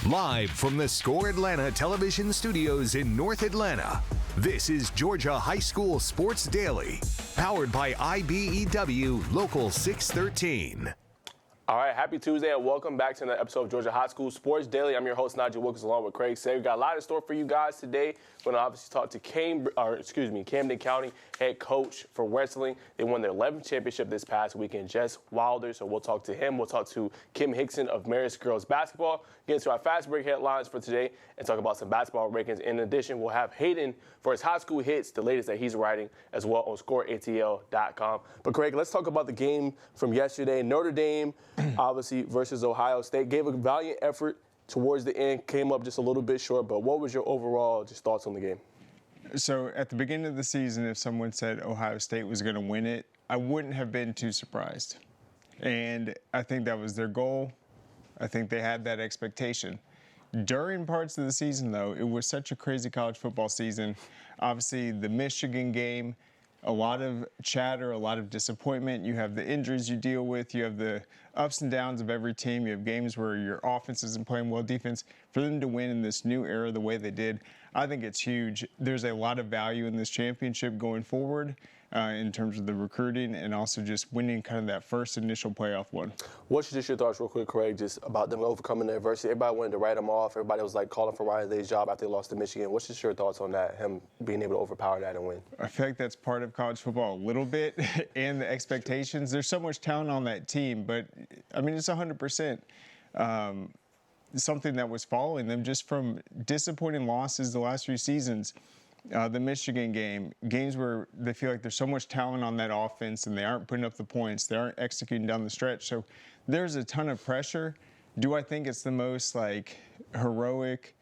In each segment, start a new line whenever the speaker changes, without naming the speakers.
Live from the Score Atlanta television studios in North Atlanta, this is Georgia High School Sports Daily, powered by IBEW Local 613.
All right, happy Tuesday and welcome back to another episode of Georgia High School Sports Daily. I'm your host, Nigel Wilkins, along with Craig Say. We've got a lot in store for you guys today. We're going to obviously talk to Camden County head coach for wrestling. They won their 11th championship this past weekend, Jess Wilder. So we'll talk to him. We'll talk to Kim Hixon of Marist girls basketball. Get into our fast break headlines for today and talk about some basketball rankings. In addition, we'll have Hayden for his high school hits, the latest that he's writing as well on scoreatl.com. But Craig, let's talk about the game from yesterday. Notre Dame, obviously, versus Ohio State. Gave a valiant effort towards the end, came up just a little bit short. But what was your overall just thoughts on the game?
So at the beginning of the season, if someone said Ohio State was going to win it, I wouldn't have been too surprised. And I think that was their goal. I think they had that expectation. During parts of the season, though, it was such a crazy college football season. Obviously, the Michigan game, a lot of chatter, a lot of disappointment. You have the injuries you deal with. You have the ups and downs of every team. You have games where your offense isn't playing well, defense. For them to win in this new era the way they did, I think it's huge. There's a lot of value in this championship going forward in terms of the recruiting and also just winning kind of that first initial playoff one.
What's just your thoughts real quick, Craig, just about them overcoming the adversity? Everybody wanted to write them off. Everybody was like calling for Riley's job after they lost to Michigan. What's just your thoughts on that, him being able to overpower that and win?
I feel like that's part of college football a little bit and the expectations. There's so much talent on that team, but I mean, it's 100%. Something that was following them just from disappointing losses the last few seasons. The Michigan game, games where they feel like there's so much talent on that offense and they aren't putting up the points, they aren't executing down the stretch. So there's a ton of pressure. Do I think it's the most like heroic,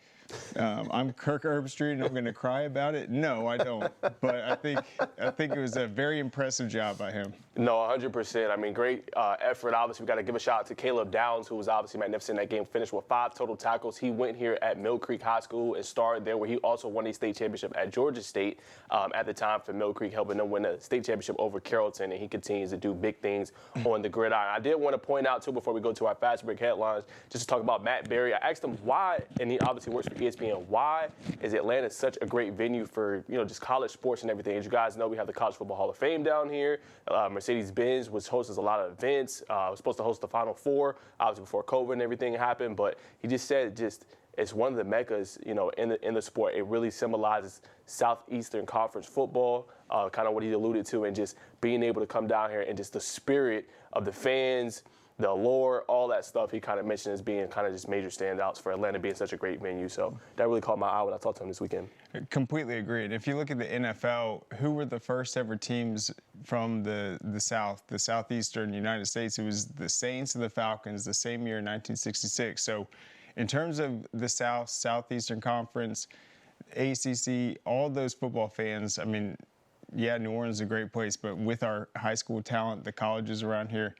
I'm Kirk Herbstreit and I'm going to cry about it? No, I don't. But I think it was a very impressive job by him.
No, 100%. I mean, great effort. Obviously, we got to give a shout out to Caleb Downs, who was obviously magnificent in that game, finished with 5 total tackles. He went here at Mill Creek High School and started there, where he also won a state championship at Georgia State at the time for Mill Creek, helping them win a state championship over Carrollton, and he continues to do big things on the gridiron. I did want to point out, too, before we go to our fast break headlines, just to talk about Matt Berry. I asked him why, and he obviously works for ESPN, why is Atlanta such a great venue for, just college sports and everything? As you guys know, we have the College Football Hall of Fame down here. Mercedes-Benz, which hosts a lot of events, was supposed to host the Final Four, obviously before COVID and everything happened. But he just said it's one of the meccas, in the sport. It really symbolizes Southeastern Conference football, kind of what he alluded to, and just being able to come down here and just the spirit of the fans, the allure, all that stuff he kind of mentioned as being kind of just major standouts for Atlanta being such a great venue. So that really caught my eye when I talked to him this weekend.
Completely agreed. If you look at the NFL, who were the first ever teams from the South, the Southeastern United States? It was the Saints and the Falcons the same year in 1966. So in terms of the Southeastern Conference, ACC, all those football fans, I mean, yeah, New Orleans is a great place, but with our high school talent, the colleges around here,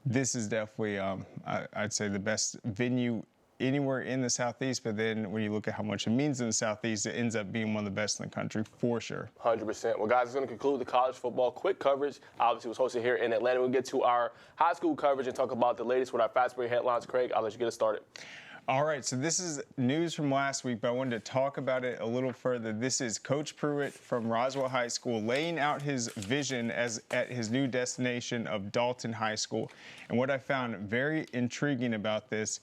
this is definitely, I'd say, the best venue anywhere in the Southeast. But then when you look at how much it means in the Southeast, it ends up being one of the best in the country for sure.
100%. Well, guys, it's going to conclude the college football quick coverage. Obviously, it was hosted here in Atlanta. We'll get to our high school coverage and talk about the latest with our fast break headlines. Craig, I'll let you get us started.
All right, so this is news from last week, but I wanted to talk about it a little further. This is Coach Pruitt from Roswell High School laying out his vision at his new destination of Dalton High School. And what I found very intriguing about this,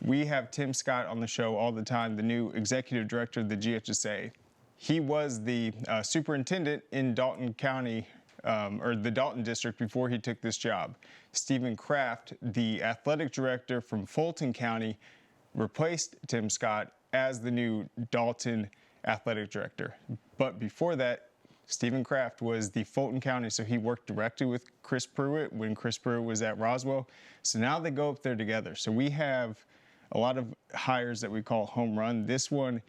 we have Tim Scott on the show all the time, the new executive director of the GHSA. He was the superintendent in Dalton County, or the Dalton district, before he took this job. Stephen Kraft, the athletic director from Fulton County, replaced Tim Scott as the new Dalton athletic director. But before that, Stephen Kraft was the Fulton County, so he worked directly with Chris Pruitt when Chris Pruitt was at Roswell. So now they go up there together. So we have a lot of hires that we call home run. This one,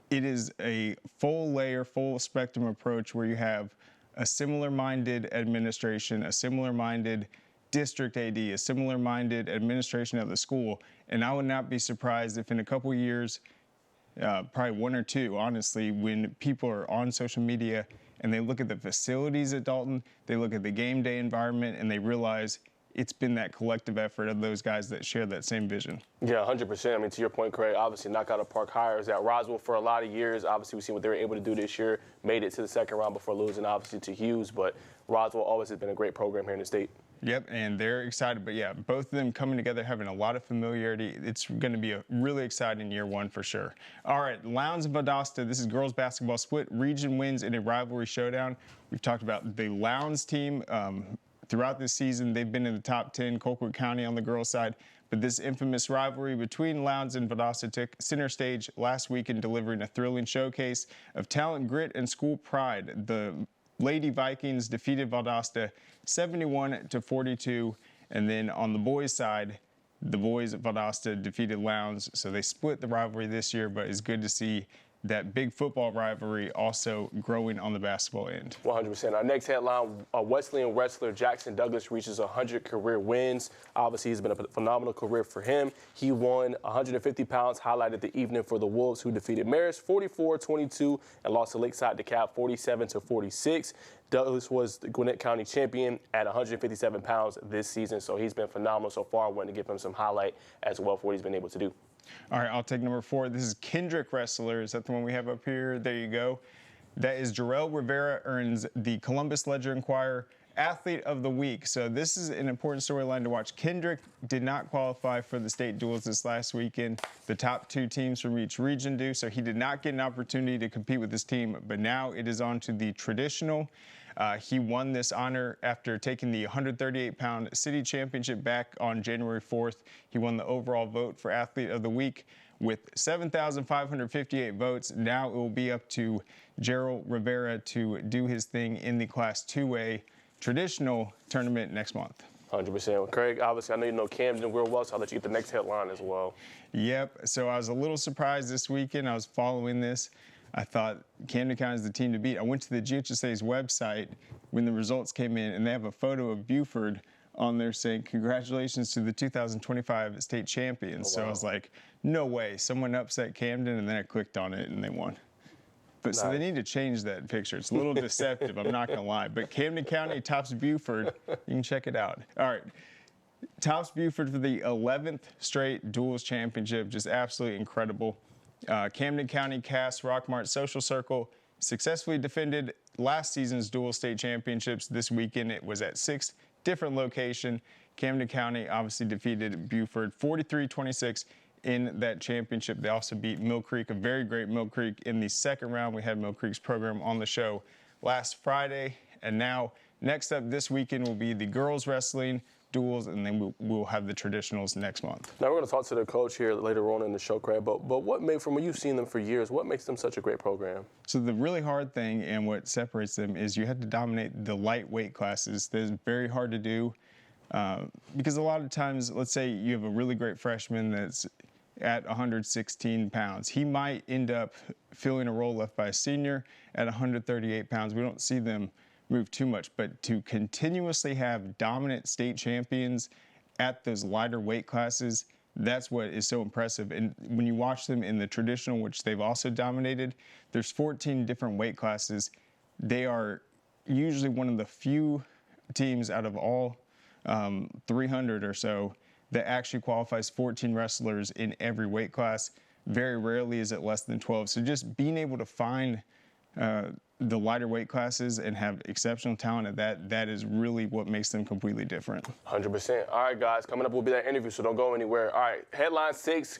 it is a full layer, full spectrum approach where you have a similar-minded administration, a similar-minded district AD, a similar-minded administration of the school. And I would not be surprised if in a couple years, probably 1 or 2, honestly, when people are on social media and they look at the facilities at Dalton, they look at the game day environment, and they realize it's been that collective effort of those guys that share that same vision.
Yeah, 100%. I mean, to your point, Craig, obviously knock out of park hires at Roswell for a lot of years. Obviously, we've seen what they were able to do this year, made it to the second round before losing, obviously, to Hughes. But Roswell always has been a great program here in the state.
Yep, and they're excited. But, yeah, both of them coming together, having a lot of familiarity. It's going to be a really exciting year one for sure. All right, Lowndes and Valdosta, this is girls basketball split. Region wins in a rivalry showdown. We've talked about the Lowndes team. Throughout this season, they've been in the top 10, Colquitt County on the girls' side. But this infamous rivalry between Lowndes and Valdosta took center stage last weekend, delivering a thrilling showcase of talent, grit, and school pride. The Lady Vikings defeated Valdosta 71-42. And then on the boys' side, the boys at Valdosta defeated Lowndes. So they split the rivalry this year, but it's good to see that big football rivalry also growing on the basketball end.
100%. Our next headline, Wesleyan wrestler Jackson Douglas reaches 100 career wins. Obviously, it's been a phenomenal career for him. He won 150 pounds, highlighted the evening for the Wolves, who defeated Marist 44-22 and lost to Lakeside DeKalb 47-46. Douglas was the Gwinnett County champion at 157 pounds this season, so he's been phenomenal so far. I wanted to give him some highlight as well for what he's been able to do.
All right, I'll take number 4. This is Kendrick Wrestler. Is that the one we have up here? There you go. That is Jarrell Rivera earns the Columbus Ledger-Enquirer Athlete of the Week. So this is an important storyline to watch. Kendrick did not qualify for the state duels this last weekend. The top 2 teams from each region do, so he did not get an opportunity to compete with his team. But now it is on to the traditional. He won this honor after taking the 138-pound city championship back on January 4th. He won the overall vote for Athlete of the Week with 7,558 votes. Now it will be up to Jarrell Rivera to do his thing in the Class 2A traditional tournament next month.
100%. Well, Craig, obviously, I know you know Camden real well, so I'll let you get the next headline as well.
Yep. So I was a little surprised this weekend. I was following this. I thought Camden County is the team to beat. I went to the GHSA's website when the results came in, and they have a photo of Buford on there saying, congratulations to the 2025 state champions. Oh, wow. So I was like, no way. Someone upset Camden, and then I clicked on it, and they won. But nice. So they need to change that picture. It's a little deceptive, I'm not going to lie. But Camden County tops Buford. You can check it out. All right. Tops Buford for the 11th straight duels championship. Just absolutely incredible. Camden County Cass Rockmart Social Circle successfully defended last season's dual state championships. This weekend it was at 6 different locations. Camden County obviously defeated Buford 43-26 in that championship. They also beat Mill Creek, a very great Mill Creek, in the second round. We had Mill Creek's program on the show last Friday. And now next up this weekend will be the girls wrestling duels, and then we'll have the traditionals next month.
Now we're going to talk to the coach here later on in the show, Craig, but what made, from when you've seen them for years, what makes them such a great program?
So the really hard thing and what separates them is you have to dominate the lightweight classes. That is very hard to do because a lot of times, let's say you have a really great freshman that's at 116 pounds. He might end up filling a role left by a senior at 138 pounds. We don't see them move too much, but to continuously have dominant state champions at those lighter weight classes, that's what is so impressive. And when you watch them in the traditional, which they've also dominated, there's 14 different weight classes. They are usually one of the few teams out of all 300 or so that actually qualifies 14 wrestlers in every weight class. Very rarely is it less than 12. So just being able to find the lighter weight classes and have exceptional talent at that is really what makes them completely different.
100%. All right, guys, coming up will be that interview, so don't go anywhere. All right, headline 6,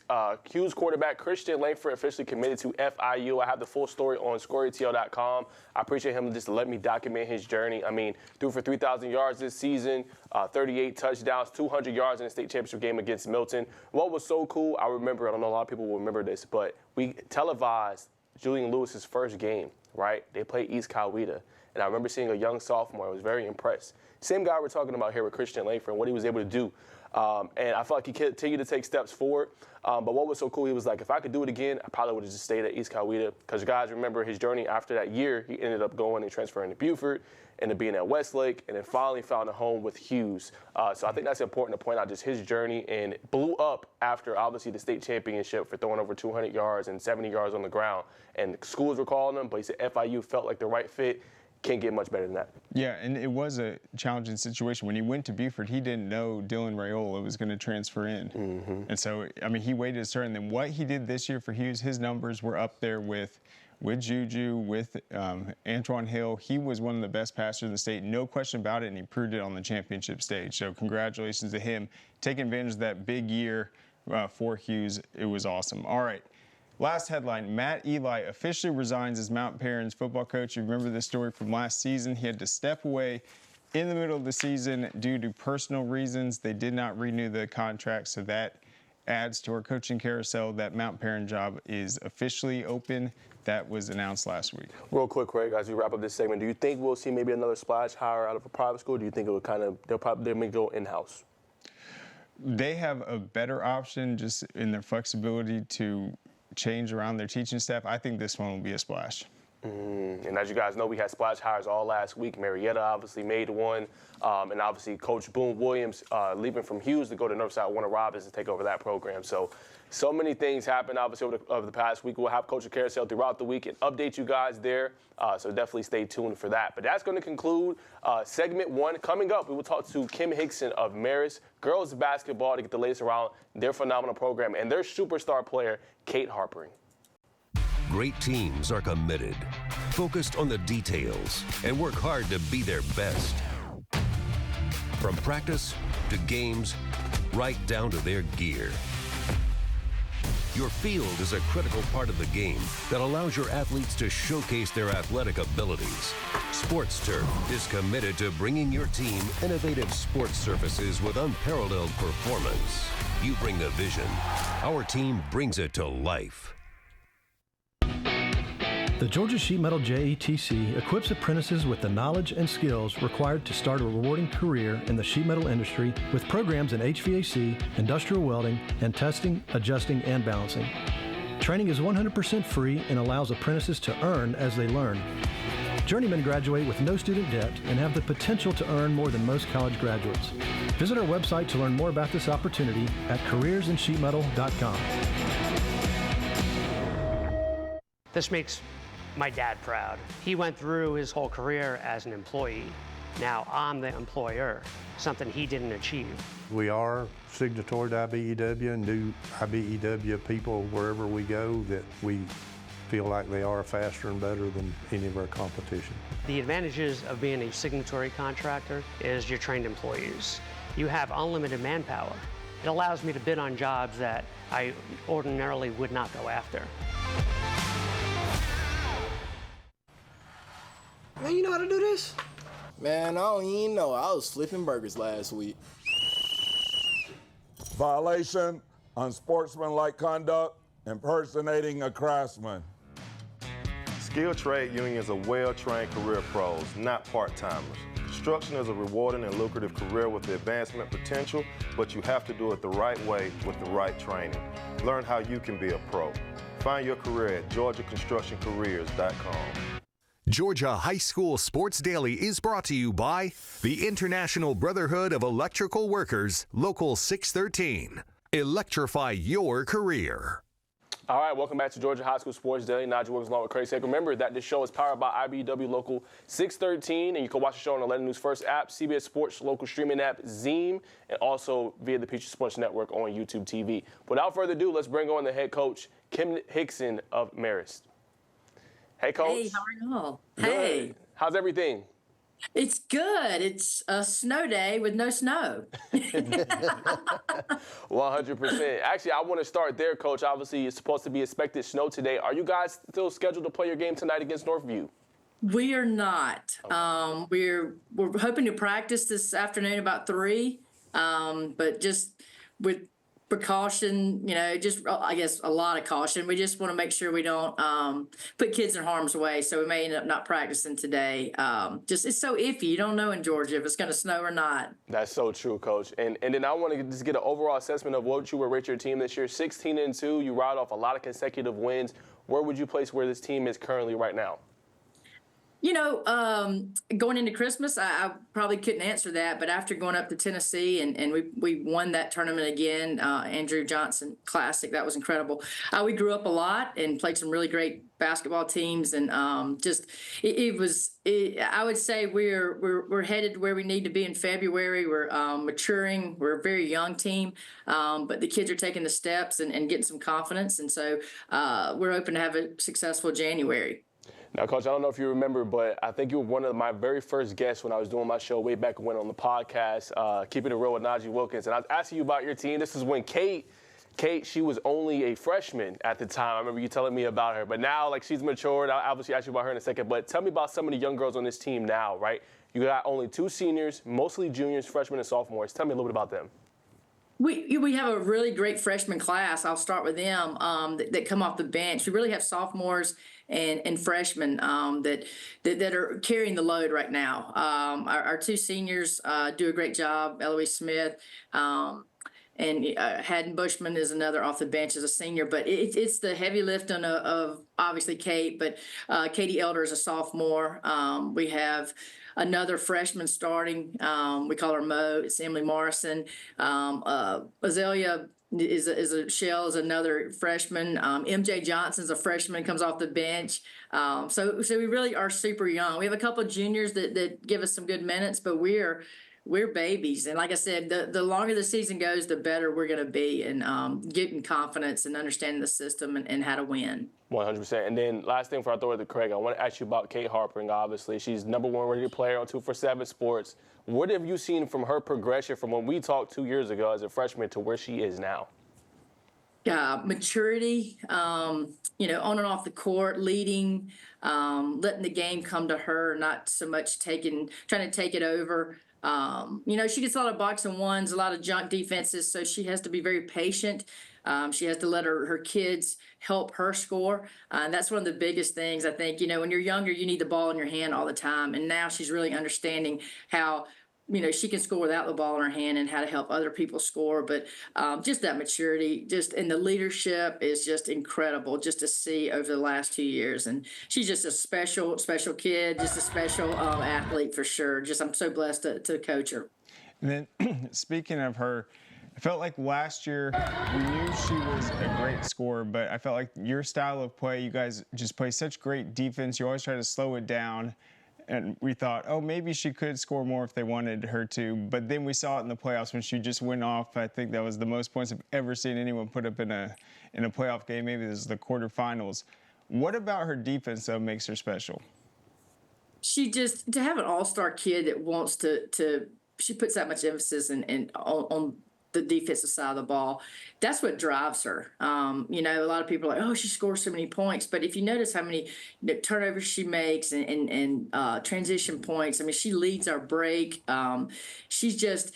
Hughes quarterback Christian Langford officially committed to FIU. I have the full story on ScoreATL.com. I appreciate him just to let me document his journey. I mean, threw for 3,000 yards this season, 38 touchdowns, 200 yards in the state championship game against Milton. What was so cool, I remember, I don't know a lot of people will remember this, but we televised Julian Lewis's first game, right? They played East Coweta. And I remember seeing a young sophomore. I was very impressed. Same guy we're talking about here with Christian Langford and what he was able to do. And I felt like he continued to take steps forward. But what was so cool, he was like, if I could do it again, I probably would have just stayed at East Coweta. Because you guys remember his journey after that year. He ended up going and transferring to Buford, ended up being at Westlake, and then finally found a home with Hughes. So I think that's important to point out, just his journey, and blew up after, obviously, the state championship for throwing over 200 yards and 70 yards on the ground. And schools were calling him, but he said FIU felt like the right fit. can't get much better than that.
Yeah, and it was a challenging situation. When he went to Buford, he didn't know Dylan Raiola was going to transfer in. And so, I mean, he waited his turn. And then what he did this year for Hughes, his numbers were up there with Juju, with Antoine Hill. He was one of the best passers in the state, no question about it, and he proved it on the championship stage. So congratulations to him. Taking advantage of that big year for Hughes, it was awesome. All right. Last headline, Matt Eli officially resigns as Mount Perrin's football coach. You remember this story from last season. He had to step away in the middle of the season due to personal reasons. They did not renew the contract, so that adds to our coaching carousel. That Mount Perrin job is officially open. That was announced last week.
Real quick, Craig, as we wrap up this segment, do you think we'll see maybe another splash hire out of a private school? Do you think it would they may go in-house?
They have a better option just in their flexibility to change around their teaching staff. I think this one will be a splash.
And as you guys know, we had splash hires all last week. Marietta obviously made one, and obviously Coach Boone Williams leaving from Hughes to go to Northside Warner Robins to take over that program. So many things happened obviously over the past week. We'll have Coach Carousel throughout the week and update you guys there. So definitely stay tuned for that. But that's going to conclude segment 1. Coming up, we will talk to Kim Hixon of Marist girls basketball to get the latest around their phenomenal program and their superstar player, Kate Harpering.
Great teams are committed, focused on the details, and work hard to be their best. From practice to games, right down to their gear. Your field is a critical part of the game that allows your athletes to showcase their athletic abilities. Sports Turf is committed to bringing your team innovative sports surfaces with unparalleled performance. You bring the vision. Our team brings it to life.
The Georgia Sheet Metal JETC equips apprentices with the knowledge and skills required to start a rewarding career in the sheet metal industry with programs in HVAC, industrial welding, and testing, adjusting, and balancing. Training is 100% free and allows apprentices to earn as they learn. Journeymen graduate with no student debt and have the potential to earn more than most college graduates. Visit our website to learn more about this opportunity at careersinsheetmetal.com.
This makes my dad proud. He went through his whole career as an employee. Now I'm the employer, something he didn't achieve.
We are signatory to IBEW and do IBEW people wherever we go that we feel like they are faster and better than any of our competition.
The advantages of being a signatory contractor is you're trained employees. You have unlimited manpower. It allows me to bid on jobs that I ordinarily would not go after.
Man, you know how to do this? Man, I don't even know. I was flipping burgers last week.
Violation, unsportsmanlike conduct, impersonating a craftsman.
Skilled trade unions are well-trained career pros, not part-timers. Construction is a rewarding and lucrative career with the advancement potential, but you have to do it the right way with the right training. Learn how you can be a pro. Find your career at GeorgiaConstructionCareers.com.
Georgia High School Sports Daily is brought to you by the International Brotherhood of Electrical Workers, Local 613. Electrify your career.
All right, welcome back to Georgia High School Sports Daily. Najee Wilkes along with Craig Sager. Remember that this show is powered by IBEW Local 613, and you can watch the show on the 11 News First app, CBS Sports local streaming app, Zeem, and also via the Peachtree Sports Network on YouTube TV. Without further ado, let's bring on the head coach, Kim Hixon of Marist. Hey, Coach.
Hey, how are y'all?
Good.
Hey.
How's everything?
It's good. It's a snow day with no snow.
100%. Actually, I want to start there, Coach. Obviously, it's supposed to be expected snow today. Are you guys still scheduled to play your game tonight against Northview?
We are not. Okay. We're hoping to practice this afternoon about 3, but just with precaution, just I guess a lot of caution. We just want to make sure we don't put kids in harm's way. So we may end up not practicing today. It's so iffy. You don't know in Georgia if it's going to snow or not.
That's so true, Coach. And then I want to just get an overall assessment of what you would rate your team this year. 16-2. You ride off a lot of consecutive wins. Where would you place where this team is currently right now?
Going into Christmas, I probably couldn't answer that, but after going up to Tennessee and we won that tournament again, Andrew Johnson Classic, that was incredible. We grew up a lot and played some really great basketball teams, and I would say we're headed where we need to be in February. We're maturing. We're a very young team, but the kids are taking the steps and getting some confidence, and so we're hoping to have a successful January.
Now, Coach, I don't know if you remember, but I think you were one of my very first guests when I was doing my show way back when on the podcast, Keeping It Real with Najee Wilkins. And I was asking you about your team. This is when Kate, she was only a freshman at the time. I remember you telling me about her. But now, like, she's matured. I'll obviously ask you about her in a second. But tell me about some of the young girls on this team now, right? You got only 2 seniors, mostly juniors, freshmen, and sophomores. Tell me a little bit about them.
We have a really great freshman class. I'll start with them that come off the bench. We really have sophomores and freshmen that are carrying the load right now. Our 2 seniors do a great job. Eloise Smith and Haddon Bushman is another off the bench as a senior. But it's the heavy lifting of obviously Kate, but Katie Elder is a sophomore. We have another freshman starting. We call her Mo. It's Emily Morrison. Azalea is another freshman. MJ Johnson's a freshman, comes off the bench. So we really are super young. We have a couple of juniors that give us some good minutes, but we're babies. And like I said, the longer the season goes, the better we're going to be in getting confidence and understanding the system and how to win.
100%. And then last thing before I throw it to Craig, I want to ask you about Kate Harpering, obviously. She's #1 radio player on 247 Sports. What have you seen from her progression from when we talked 2 years ago as a freshman to where she is now?
Maturity, on and off the court, leading, letting the game come to her, not so much trying to take it over. She gets a lot of box and ones, a lot of junk defenses, so she has to be very patient. She has to let her kids help her score. And that's one of the biggest things, I think. When you're younger, you need the ball in your hand all the time. And now she's really understanding how, she can score without the ball in her hand and how to help other people score. But just that maturity, and the leadership is just incredible just to see over the last 2 years. And she's just a special, special kid, just a special athlete for sure. I'm so blessed to coach her.
And then speaking of her, I felt like last year we knew she was a great scorer, but I felt like your style of play, you guys just play such great defense. You always try to slow it down. And we thought, maybe she could score more if they wanted her to. But then we saw it in the playoffs when she just went off. I think that was the most points I've ever seen anyone put up in a playoff game. Maybe this is the quarterfinals. What about her defense, though, makes her special?
She to have an all-star kid that wants she puts that much emphasis on the defensive side of the ball. That's what drives her. A lot of people are like, she scores so many points. But if you notice how many turnovers she makes and transition points, she leads our break. She does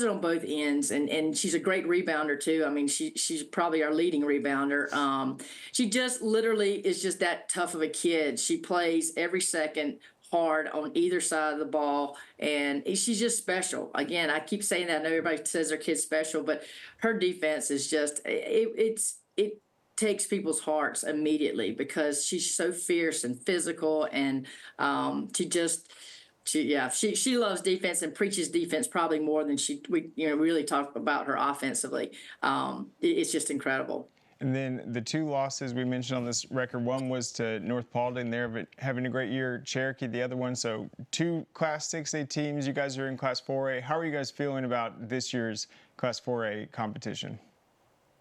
it on both ends, and she's a great rebounder too. She's probably our leading rebounder. She just literally is just that tough of a kid. She plays every second hard on either side of the ball, and she's just special. Again, I keep saying that. I know everybody says their kid's special, but her defense is just it takes people's hearts immediately because she's so fierce and physical, and she loves defense and preaches defense probably more than we really talk about her offensively. It's just incredible.
And then the 2 losses we mentioned on this record, one was to North Paulding. They're having a great year. Cherokee, the other one. So 2 Class 6A teams. You guys are in Class 4A. How are you guys feeling about this year's Class 4A competition?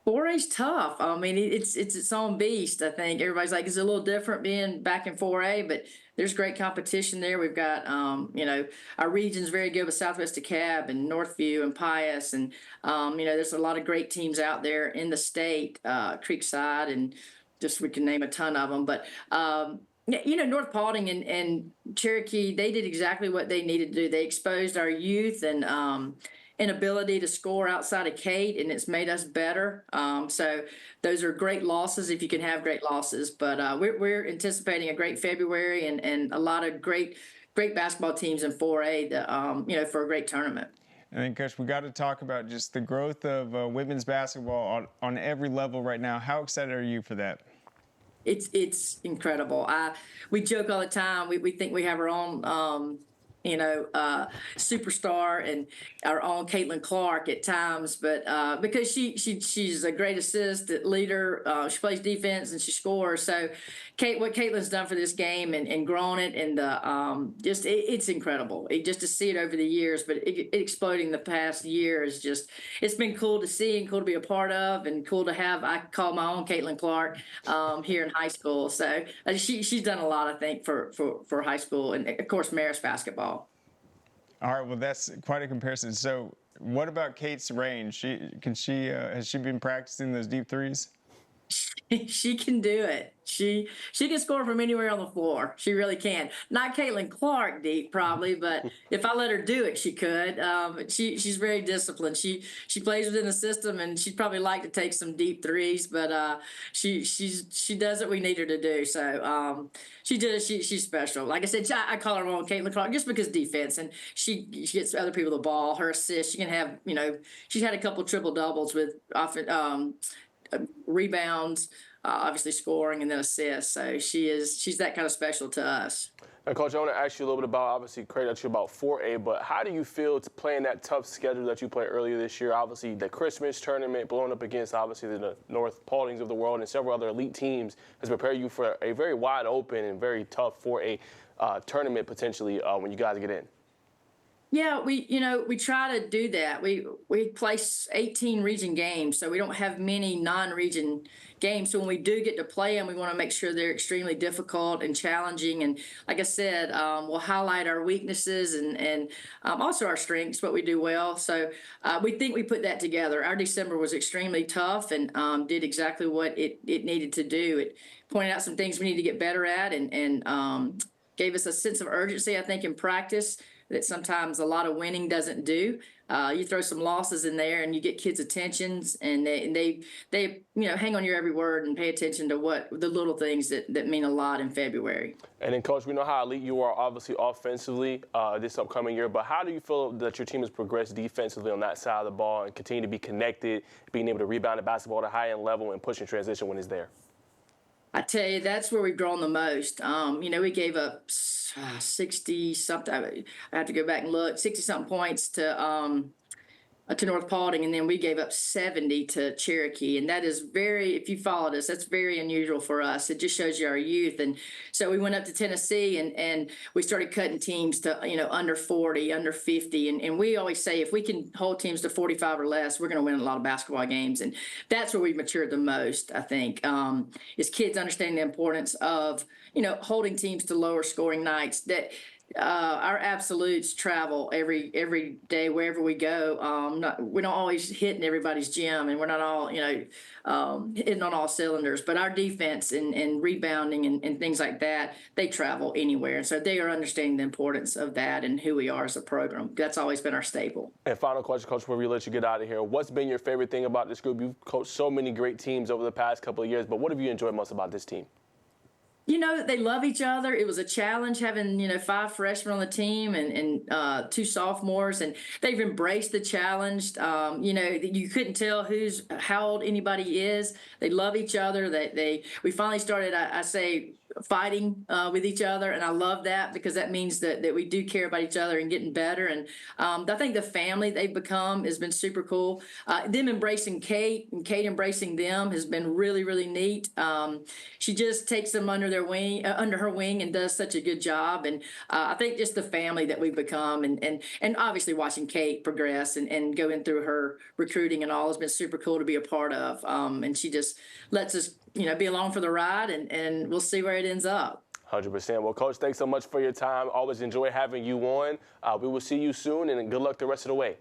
4A's tough. It's its own beast. I think everybody's like, it's a little different being back in 4A, but there's great competition there. We've got, our region's very good with Southwest DeKalb and Northview and Pius. And, there's a lot of great teams out there in the state, Creekside, and we can name a ton of them. But, North Paulding and Cherokee, they did exactly what they needed to do. They exposed our youth and ability to score outside of Kate, and it's made us better. So those are great losses if you can have great losses. But we're anticipating a great February and a lot of great basketball teams in 4A for a great tournament.
And then, Coach, we got to talk about just the growth of women's basketball on every level right now. How excited are you for that?
It's incredible. We joke all the time. We think we have our own superstar and our own Caitlin Clark at times, but because she's a great assist leader, she plays defense and she scores. So, what Caitlin's done for this game and grown it, and it's incredible. Just to see it over the years, but it exploding the past year is just, it's been cool to see and cool to be a part of, and cool to have. I call my own Caitlin Clark here in high school. So she's done a lot, I think, for high school, and of course Marist basketball.
All right, well, that's quite a comparison. So what about Kate's range? Has she been practicing those deep threes?
She can do it. She can score from anywhere on the floor. She really can. Not Caitlin Clark deep, probably, but if I let her do it, she could. She's very disciplined. She plays within the system, and she'd probably like to take some deep threes, but she does what we need her to do. So she's special. Like I said, I call her on Caitlin Clark just because defense, and she gets other people the ball. Her assists, she can have. She's had a couple triple doubles with often. Rebounds, obviously scoring, and then assists. So she's that kind of special to us.
And Coach, I want to ask you a little bit about, obviously, credit you about 4A, but how do you feel to playing that tough schedule that you played earlier this year? Obviously, the Christmas tournament, blowing up against, obviously, the North Paulings of the world and several other elite teams has prepared you for a very wide open and very tough 4A tournament, potentially, when you guys get in.
Yeah, we try to do that. We play 18 region games, so we don't have many non-region games. So when we do get to play them, we want to make sure they're extremely difficult and challenging. And like I said, we'll highlight our weaknesses and also our strengths, what we do well. So we think we put that together. Our December was extremely tough and did exactly what it needed to do. It pointed out some things we need to get better at and gave us a sense of urgency, I think, in practice that sometimes a lot of winning doesn't do. You throw some losses in there and you get kids' attentions, and they hang on your every word and pay attention to what the little things that mean a lot in February.
And then, Coach, we know how elite you are, obviously, offensively this upcoming year, but how do you feel that your team has progressed defensively on that side of the ball and continue to be connected, being able to rebound the basketball at a high-end level and push in transition when it's there?
I tell you, that's where we've grown the most. We gave up 60-something. I have to go back and look. 60-something points to North Paulding, and then we gave up 70 to Cherokee. And that is if you followed us, that's very unusual for us. It just shows you our youth. And so we went up to Tennessee and we started cutting teams to, under 40, under 50. And we always say if we can hold teams to 45 or less, we're going to win a lot of basketball games. And that's where we've matured the most, I think, is kids understanding the importance of, holding teams to lower scoring nights. That our absolutes travel every day wherever we go. We don't always hit in everybody's gym, and we're not all hitting on all cylinders. But our defense and rebounding and things like that, they travel anywhere. So they are understanding the importance of that and who we are as a program. That's always been our staple.
And final question, Coach, before we let you get out of here, what's been your favorite thing about this group? You've coached so many great teams over the past couple of years, but what have you enjoyed most about this team?
They love each other. It was a challenge having, 5 freshmen on the team and 2 sophomores, and they've embraced the challenge. You couldn't tell how old anybody is. They love each other. We finally started, I say, fighting with each other, and I love that because that means that we do care about each other and getting better. And I think the family they've become has been super cool. Them embracing Kate and Kate embracing them has been really, really neat. She just takes them under her wing and does such a good job. And I think just the family that we've become and obviously watching Kate progress and going through her recruiting and all has been super cool to be a part of. And she just lets us be along for the ride, and we'll see where it ends up.
100%. Well, Coach, thanks so much for your time. Always enjoy having you on. We will see you soon, and good luck the rest of the way.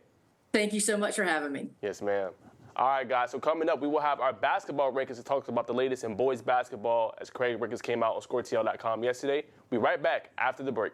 Thank you so much for having me.
Yes, ma'am. All right, guys, so coming up, we will have our basketball rankings to talk about the latest in boys basketball as Craig rankings came out on ScoreTL.com yesterday. We'll be right back after the break.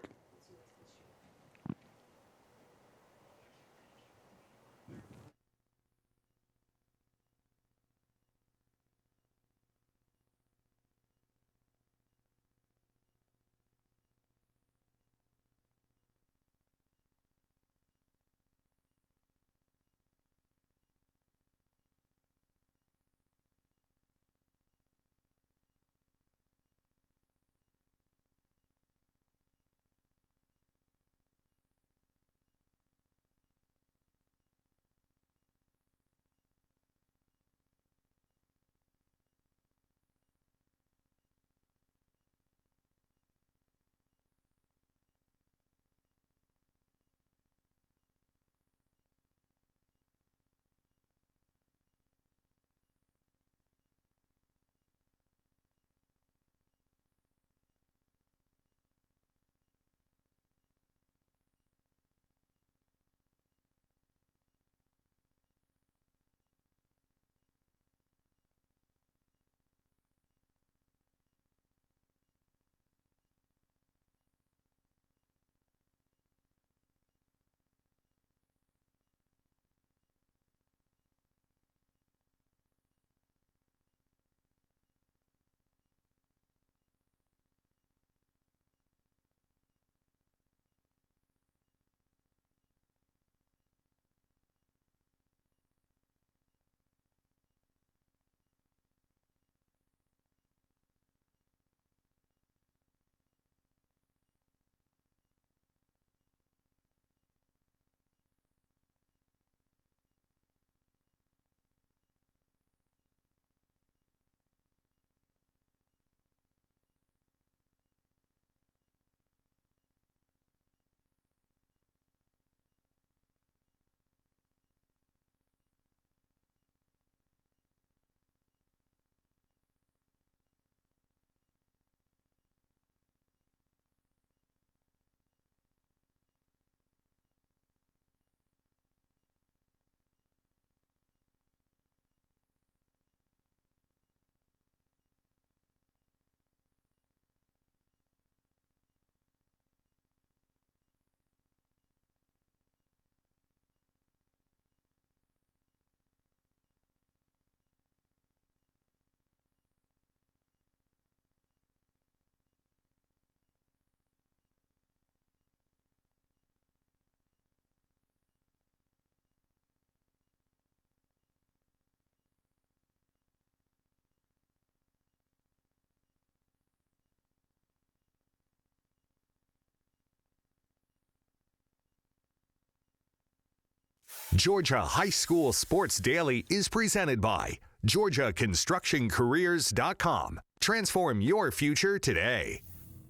Georgia High School Sports Daily is presented by GeorgiaConstructionCareers.com. Transform your future today.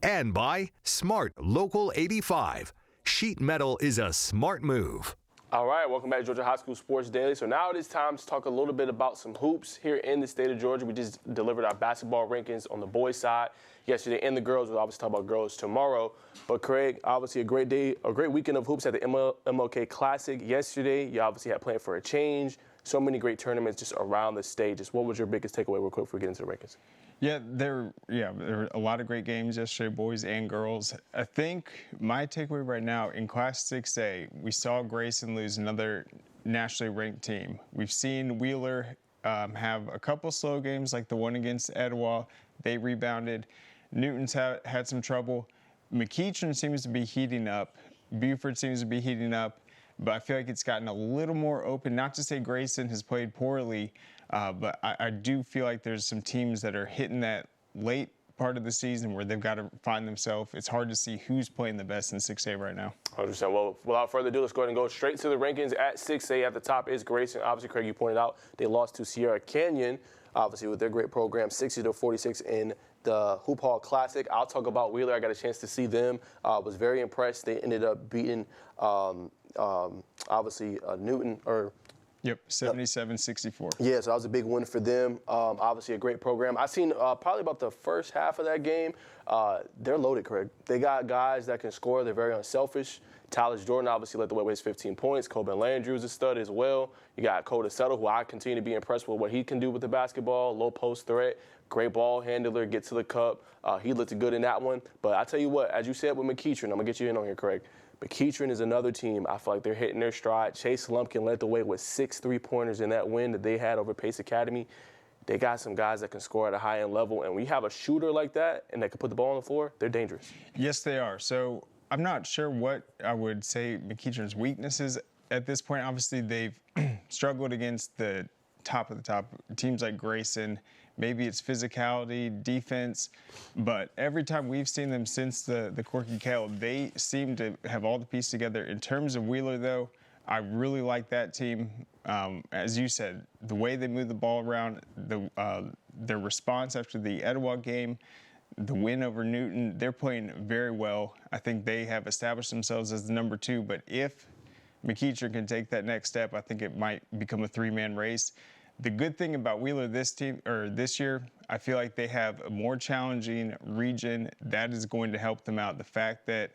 And by Smart Local 85. Sheet metal is a smart move.
All right, welcome back to Georgia High School Sports Daily. So now it is time to talk a little bit about some hoops here in the state of Georgia. We just delivered our basketball rankings on the boys' side yesterday, and the girls. We'll obviously talk about girls tomorrow. But Craig, obviously a great day, a great weekend of hoops at the MLK Classic yesterday. You obviously had planned for a change. So many great tournaments just around the state. Just what was your biggest takeaway real quick before we get into the rankings?
Yeah, there were a lot of great games yesterday, boys and girls. I think my takeaway right now in Class 6A, we saw Grayson lose another nationally ranked team. We've seen Wheeler have a couple slow games like the one against Etowah. They rebounded. Newton's had some trouble. McEachern seems to be heating up. Buford seems to be heating up. But I feel like it's gotten a little more open. Not to say Grayson has played poorly, but I do feel like there's some teams that are hitting that late part of the season where they've got to find themselves. It's hard to see who's playing the best in 6A right now.
100%. Well, without further ado, let's go ahead and go straight to the rankings at 6A. At the top is Grayson. Obviously, Craig, you pointed out they lost to Sierra Canyon, obviously with their great program, 60-46 in the Hoop Hall Classic. I'll talk about Wheeler. I got a chance to see them. Was very impressed. They ended up beating obviously Newton or.
Yep, 77-64.
Yeah, so that was a big win for them. Obviously a great program. I seen probably about the first half of that game. They're loaded, Craig. They got guys that can score. They're very unselfish. Tyler Jordan obviously led the way with his 15 points. Coben Landrew's a stud as well. You got Coda Settle, who I continue to be impressed with what he can do with the basketball. Low post threat, great ball handler, get to the cup. He looked good in that one. But I tell you what, as you said with McEachern, I'm going to get you in on here, Craig. McEachern is another team. I feel like they're hitting their stride. Chase Lumpkin led the way with 6 3-pointers in that win that they had over Pace Academy. They got some guys that can score at a high-end level, and when you have a shooter like that and that can put the ball on the floor, they're dangerous.
Yes, they are. So I'm not sure what I would say McEachern's weaknesses at this point. Obviously, they've struggled against the top of the top teams like Grayson. Maybe it's physicality, defense, but every time we've seen them since the Corky Kell, they seem to have all the pieces together. In terms of Wheeler, though, I really like that team. As you said, the way they move the ball around, their response after the Etowah game, the win over Newton, they're playing very well. I think they have established themselves as the number 2, but if McEachern can take that next step, I think it might become a 3-man race. The good thing about Wheeler this year, I feel like they have a more challenging region that is going to help them out. The fact that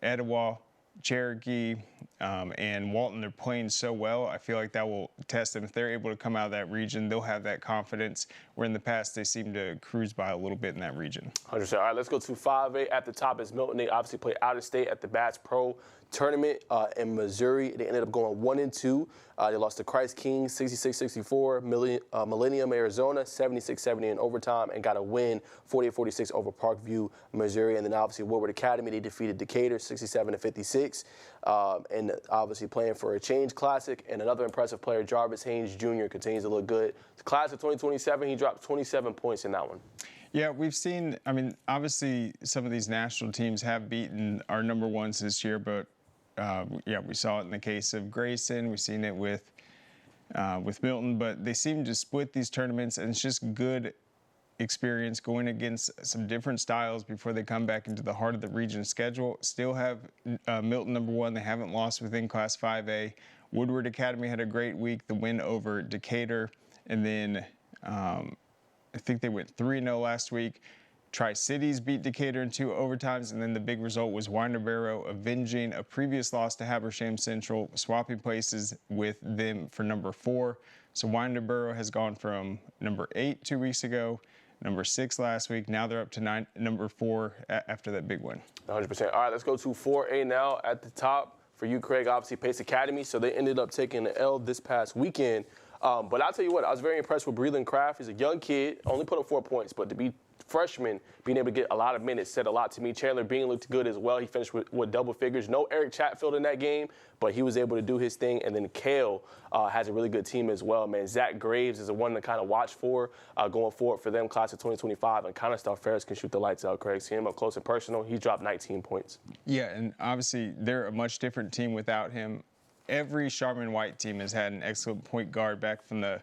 Etowah, Cherokee, and Walton are playing so well, I feel like that will test them. If they're able to come out of that region, they'll have that confidence, where in the past they seem to cruise by a little bit in that region.
100%. All right, let's go to 5A. At the top is Milton. They obviously played out of state at the Bass Pro Tournament in Missouri. They ended up going 1-2. They lost to Christ King 66-64, Millennium, Arizona 76-70 in overtime, and got a win 48-46 over Parkview, Missouri. And then obviously Woodward Academy, they defeated Decatur 67-56. And obviously playing for a Change Classic. And another impressive player, Jarvis Haynes Jr., continues to look good. The class of 2027, he dropped 27 points in that one.
Yeah, we've seen, obviously some of these national teams have beaten our number 1s this year, but we saw it in the case of Grayson. We've seen it with Milton, but they seem to split these tournaments, and it's just good experience going against some different styles before they come back into the heart of the region schedule. Still have Milton number 1. They haven't lost within Class 5A. Woodward Academy had a great week, the win over Decatur, and then I think they went 3-0 last week. Tri-Cities beat Decatur in 2 overtimes, and then the big result was Winterboro avenging a previous loss to Habersham Central, swapping places with them for number 4. So Winterboro has gone from number 8 2 weeks ago, number 6 last week. Now they're up to number 4 after that big win.
100%. All right, let's go to 4A now. At the top for you, Craig, obviously Pace Academy. So they ended up taking the L this past weekend. But I'll tell you what, I was very impressed with Breland Craft. He's a young kid, only put up 4 points, but to be freshman, being able to get a lot of minutes said a lot to me. Chandler Bean looked good as well. He finished with double figures. No Eric Chatfield in that game, but he was able to do his thing. And then Kale has a really good team as well, man. Zach Graves is the one to kind of watch for going forward for them, class of 2025. And kind of stuff Ferris can shoot the lights out, Craig. See him up close and personal. He dropped 19 points.
Yeah, and obviously they're a much different team without him. every Charmin White team has had an excellent point guard back from the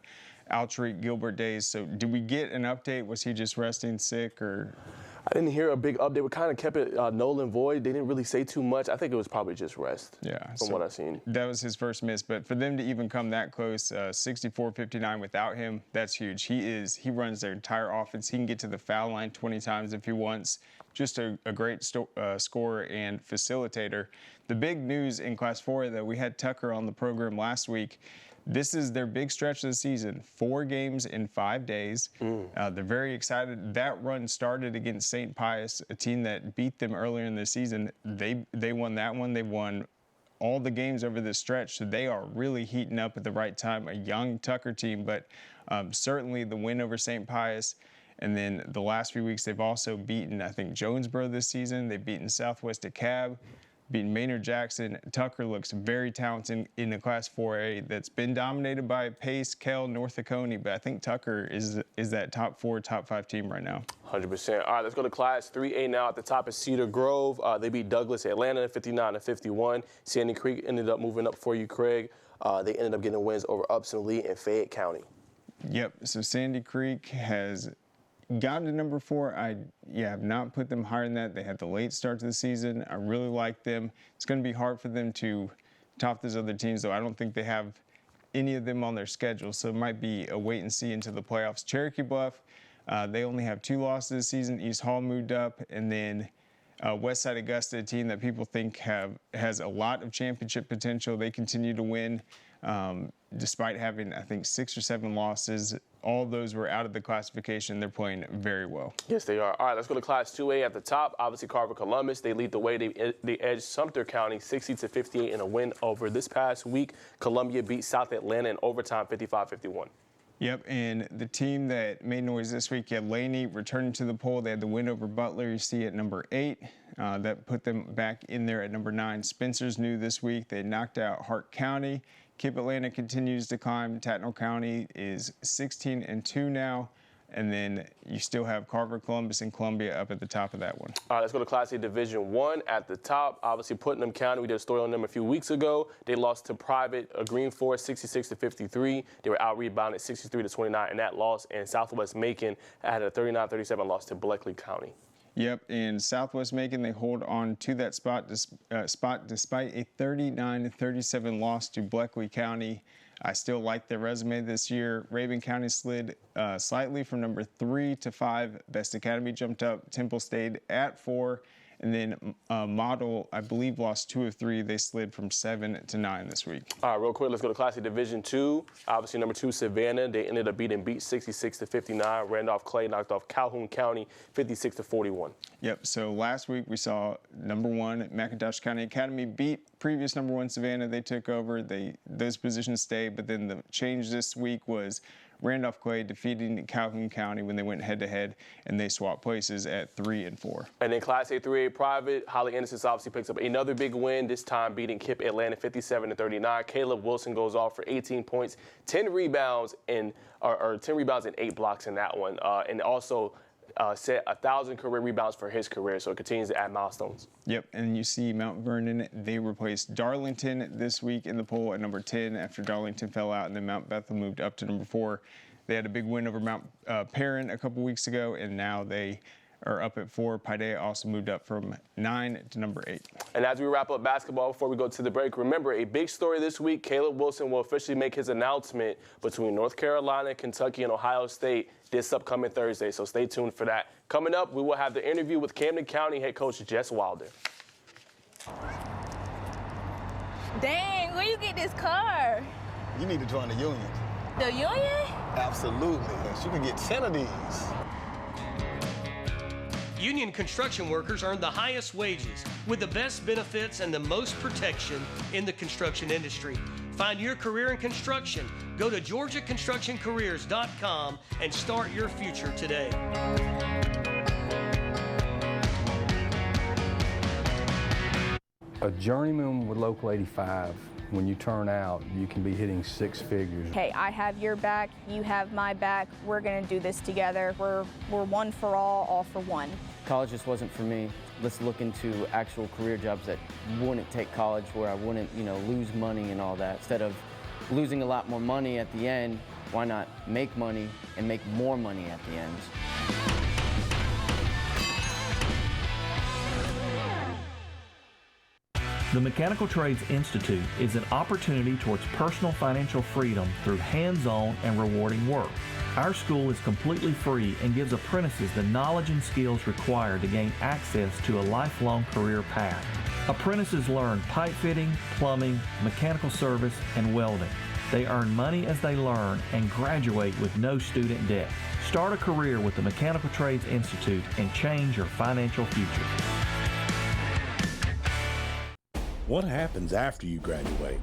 Altric Gilbert days. So did we get an update? Was he just resting sick or?
I didn't hear a big update. We kind of kept it null and void. They didn't really say too much. I think it was probably just rest.
Yeah,
from what I've seen.
That was his first miss, but for them to even come that close, 64-59 without him, that's huge. He runs their entire offense. He can get to the foul line 20 times if he wants. Just a great scorer and facilitator. The big news in Class 4, though, we had Tucker on the program last week. This is their big stretch of the season, 4 games in 5 days. They're very excited. That run started against St. Pius, a team that beat them earlier in the season. They won that one. They won all the games over this stretch, so they are really heating up at the right time. A young Tucker team, but certainly the win over St. Pius. And then the last few weeks, they've also beaten, I think, Jonesboro this season. They've beaten Southwest DeKalb, beaten Maynard Jackson. Tucker looks very talented in the Class 4A that's been dominated by Pace, Kell, North Oconee, but I think Tucker is that top 4, top 5 team right now.
100%. All right, let's go to Class 3A now. At the top is Cedar Grove. They beat Douglas Atlanta 59-51. Sandy Creek ended up moving up for you, Craig. They ended up getting wins over Upson Lee and Fayette County.
Yep, so Sandy Creek has gotten to number 4. I have not put them higher than that. They had the late start to the season. I really like them. It's going to be hard for them to top those other teams, though. I don't think they have any of them on their schedule, so it might be a wait and see into the playoffs. Cherokee Bluff, they only have 2 losses this season. East Hall moved up, and then Westside Augusta, a team that people think has a lot of championship potential. They continue to win despite having, I think, 6 or 7 losses. All those were out of the classification. They're playing very well.
Yes, they are. All right, let's go to Class 2A at the top. Obviously, Carver Columbus. They lead the way. They edged Sumter County 60-58 in a win over this past week. Columbia beat South Atlanta in overtime 55-51.
Yep, and the team that made noise this week, you had Laney returning to the poll. They had the win over Butler, you see at number 8. That put them back in there at number 9. Spencer's new this week. They knocked out Hart County. Cape Atlanta continues to climb. Tattnall County is 16-2 now. And then you still have Carver, Columbus, and Columbia up at the top of that one.
All right, let's go to Class A Division 1 at the top. Obviously, Putnam County, we did a story on them a few weeks ago. They lost to Private Green Forest 66-53. They were out-rebounded 63-29 in that loss. And Southwest Macon had a 39-37 loss to Bleckley County.
Yep, and Southwest Macon, they hold on to that spot despite a 39-37 loss to Bleckley County. I still like their resume this year. Raven County slid slightly from number 3 to 5. Best Academy jumped up. Temple stayed at 4. And then Model, I believe, lost 2 of 3. They slid from 7 to 9 this week.
All right, real quick, let's go to Class A Division 2. Obviously, number 2, Savannah. They ended up beating 66-59. Randolph Clay knocked off Calhoun County 56-41.
Yep, so last week we saw number 1, McIntosh County Academy beat previous number 1, Savannah. They took over. Those positions stayed, but then the change this week was Randolph Clay defeating Calhoun County when they went head-to-head, and they swapped places at 3 and 4.
And then Class A 3A Private, Holly Innocence obviously picks up another big win, this time beating Kip Atlanta 57-39. Caleb Wilson goes off for 18 points, 10 rebounds, and 8 blocks in that one. And also set 1,000 career rebounds for his career, so it continues to add milestones.
Yep, and you see Mount Vernon, they replaced Darlington this week in the poll at number 10 after Darlington fell out, and then Mount Bethel moved up to number 4. They had a big win over Mount Perrin a couple weeks ago, and now they are up at 4. Paideia also moved up from 9 to number 8.
And as we wrap up basketball before we go to the break, remember a big story this week. Caleb Wilson will officially make his announcement between North Carolina, Kentucky, and Ohio State this upcoming Thursday, so stay tuned for that. Coming up, we will have the interview with Camden County head coach Jess Wilder.
Dang, where you get this car?
You need to join the union.
The union?
Absolutely. You can get 10 of these.
Union construction workers earn the highest wages with the best benefits and the most protection in the construction industry. Find your career in construction. Go to GeorgiaConstructionCareers.com and start your future today.
A journeyman with Local 85 when you turn out, you can be hitting six figures.
Hey, I have your back, you have my back, we're gonna do this together. We're one for all for one.
College just wasn't for me. Let's look into actual career jobs that wouldn't take college, where I wouldn't, lose money and all that. Instead of losing a lot more money at the end, why not make money and make more money at the end?
The Mechanical Trades Institute is an opportunity towards personal financial freedom through hands-on and rewarding work. Our school is completely free and gives apprentices the knowledge and skills required to gain access to a lifelong career path. Apprentices learn pipe fitting, plumbing, mechanical service, and welding. They earn money as they learn and graduate with no student debt. Start a career with the Mechanical Trades Institute and change your financial future.
What happens after you graduate?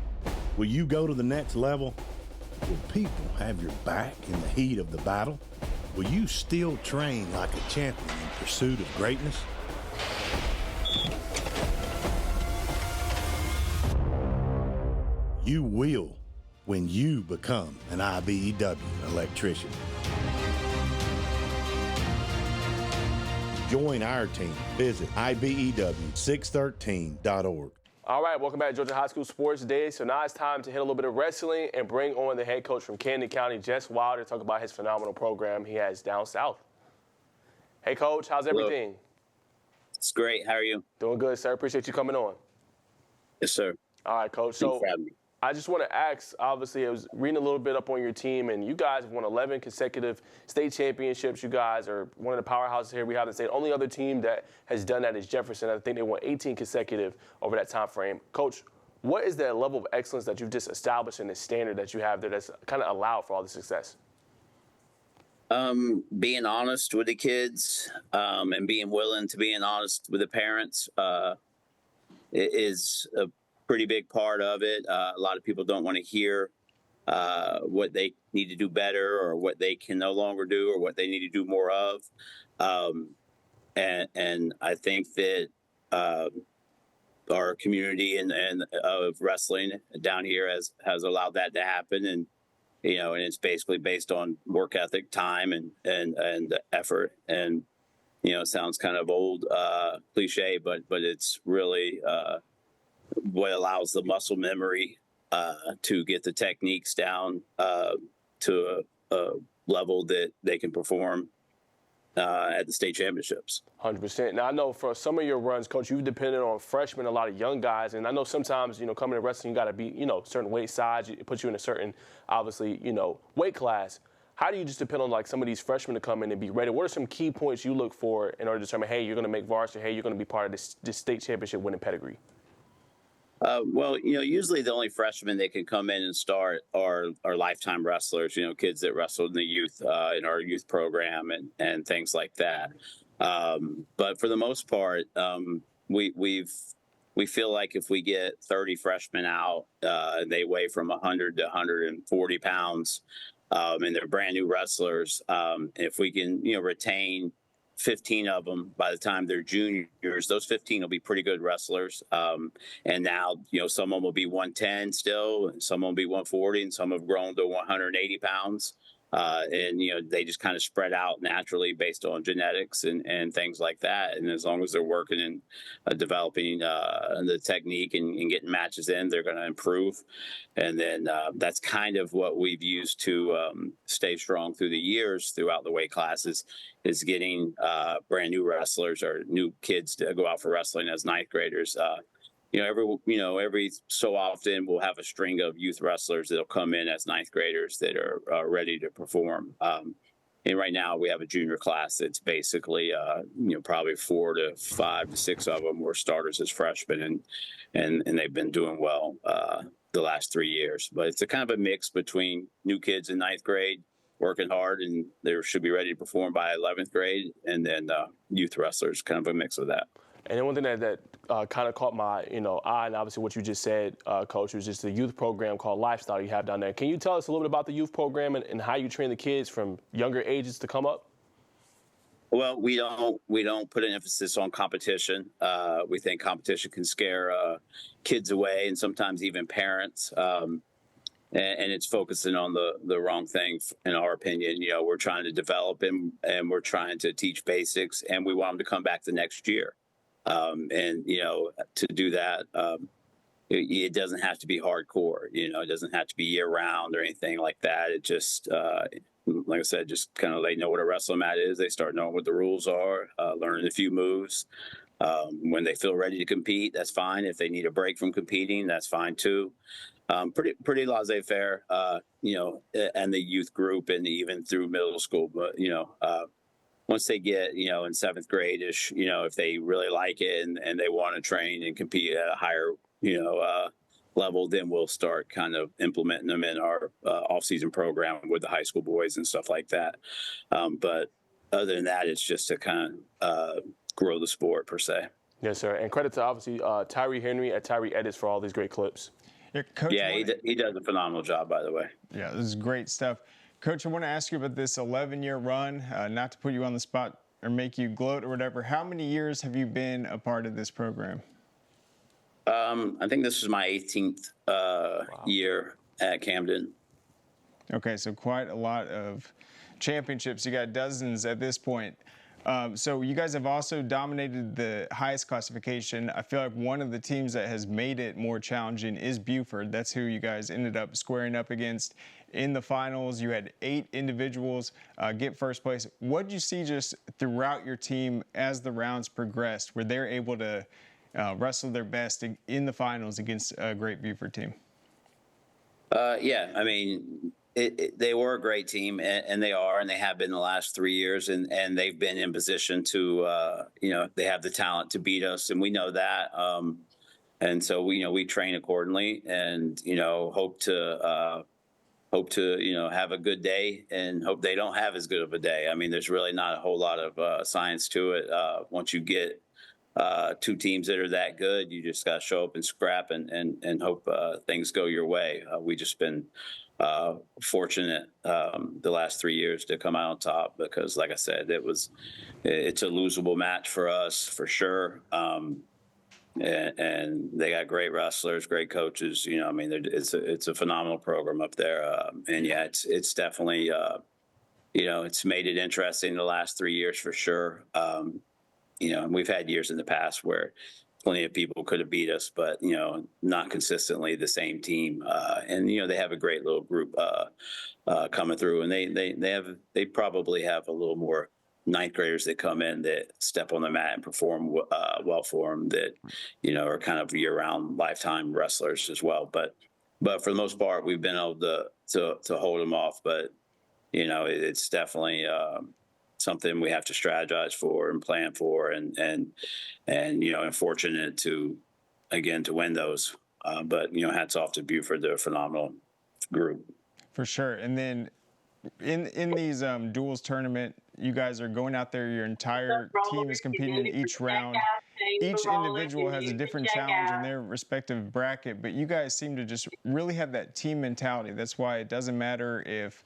Will you go to the next level? Will people have your back in the heat of the battle? Will you still train like a champion in pursuit of greatness? You will when you become an IBEW electrician. Join our team. Visit IBEW613.org.
All right, welcome back to Georgia High School Sports Day. So now it's time to hit a little bit of wrestling and bring on the head coach from Camden County, Jess Wilder, to talk about his phenomenal program he has down south. Hey, Coach, how's everything?
It's great. How are you?
Doing good, sir. Appreciate you coming on.
Yes, sir.
All right, Coach. So I just want to ask, obviously, I was reading a little bit up on your team, and you guys have won 11 consecutive state championships. You guys are one of the powerhouses here. We haven't seen. Only other team that has done that is Jefferson. I think they won 18 consecutive over that time frame. Coach, what is that level of excellence that you've just established in the standard that you have there that's kind of allowed for all the success?
Being honest with the kids and being willing to be honest with the parents is a pretty big part of it. A lot of people don't want to hear what they need to do better or what they can no longer do or what they need to do more of. And I think that our community and of wrestling down here has allowed that to happen. And, and it's basically based on work ethic, time and effort. And, it sounds kind of old cliche, but it's really what allows the muscle memory to get the techniques down to a level that they can perform at the state championships.
100%. Now, I know for some of your runs, Coach, you've depended on freshmen, a lot of young guys, and I know sometimes, coming to wrestling, you got to be, certain weight size. It puts you in a certain, obviously, weight class. How do you just depend on, some of these freshmen to come in and be ready? What are some key points you look for in order to determine, hey, you're going to make varsity, hey, you're going to be part of this state championship winning pedigree?
Well, usually the only freshmen that can come in and start are lifetime wrestlers, kids that wrestled in the youth, in our youth program and things like that. But for the most part, we feel like if we get 30 freshmen out, and they weigh from 100 to 140 pounds, and they're brand new wrestlers, if we can, retain 15 of them by the time they're juniors, those 15 will be pretty good wrestlers. And now, some of them will be 110 still, and some will be 140, and some have grown to 180 pounds. And, they just kind of spread out naturally based on genetics and things like that. And as long as they're working and developing the technique and getting matches in, they're going to improve. And then that's kind of what we've used to stay strong through the years throughout the weight classes, is getting brand new wrestlers or new kids to go out for wrestling as ninth graders. Every so often we'll have a string of youth wrestlers that'll come in as ninth graders that are ready to perform. And right now we have a junior class that's basically, probably 4 to 5 to 6 of them were starters as freshmen, and they've been doing well the last 3 years. But it's a kind of a mix between new kids in ninth grade working hard, and they should be ready to perform by 11th grade, and then youth wrestlers, kind of a mix of that.
And then one thing that kind of caught my, eye, and obviously what you just said, Coach, was just the youth program called Lifestyle you have down there. Can you tell us a little bit about the youth program and how you train the kids from younger ages to come up?
Well, we don't put an emphasis on competition. We think competition can scare kids away, and sometimes even parents. And it's focusing on the wrong thing, in our opinion. You know, we're trying to develop him, and we're trying to teach basics, and we want him to come back the next year. And you know, to do that, it doesn't have to be hardcore. You know, it doesn't have to be year round or anything like that. It just, like I said, just kind of they know what a wrestling mat is. They start knowing what the rules are, learning a few moves. When they feel ready to compete, that's fine. If they need a break from competing, that's fine too. Pretty laissez-faire, you know, and the youth group and even through middle school. But, you know, once they get, you know, in 7th grade-ish, you know, if they really like it and they want to train and compete at a higher, you know, level, then we'll start kind of implementing them in our off-season program with the high school boys and stuff like that. But other than that, it's just to kind of grow the sport per se.
Yes, sir. And credit to obviously Tyree Henry and Tyree Edits for all these great clips.
Yeah, Coach,
he does a phenomenal job, by the way.
Yeah, this is great stuff. Coach, I want to ask you about this 11-year run, not to put you on the spot or make you gloat or whatever. How many years have you been a part of this program?
I think this is my 18th year at Camden.
Okay, so quite a lot of championships. You got dozens at this point. So you guys have also dominated the highest classification. I feel like one of the teams that has made it more challenging is Buford. That's who you guys ended up squaring up against in the finals. You had 8 individuals get first place. What did you see just throughout your team as the rounds progressed, where they're able to wrestle their best in the finals against a great Buford team?
Yeah, I mean, they were a great team, and they are, and they have been the last 3 years, and they've been in position to, you know, they have the talent to beat us, and we know that. And so we train accordingly, and hope to have a good day, and hope they don't have as good of a day. I mean, there's really not a whole lot of science to it. Once you get 2 teams that are that good, you just got to show up and scrap and hope things go your way. We just been fortunate the last 3 years to come out on top, because like I said, it's a losable match for us for sure. And they got great wrestlers, great coaches. I mean, it's a phenomenal program up there. And yeah, it's definitely, it's made it interesting the last 3 years for sure. And we've had years in the past where plenty of people could have beat us, but, not consistently the same team. And, they have a great little group coming through, and they probably have a little more 9th graders that come in that step on the mat and perform well for them, that, are kind of year-round lifetime wrestlers as well. But for the most part, we've been able to hold them off. But, it's definitely something we have to strategize for and plan for, and fortunate to win those. But hats off to Buford. They're a phenomenal group.
For sure. And then in these duels tournament, you guys are going out there, your entire team is competing in each round. Each individual has a different challenge in their respective bracket, but you guys seem to just really have that team mentality. That's why it doesn't matter if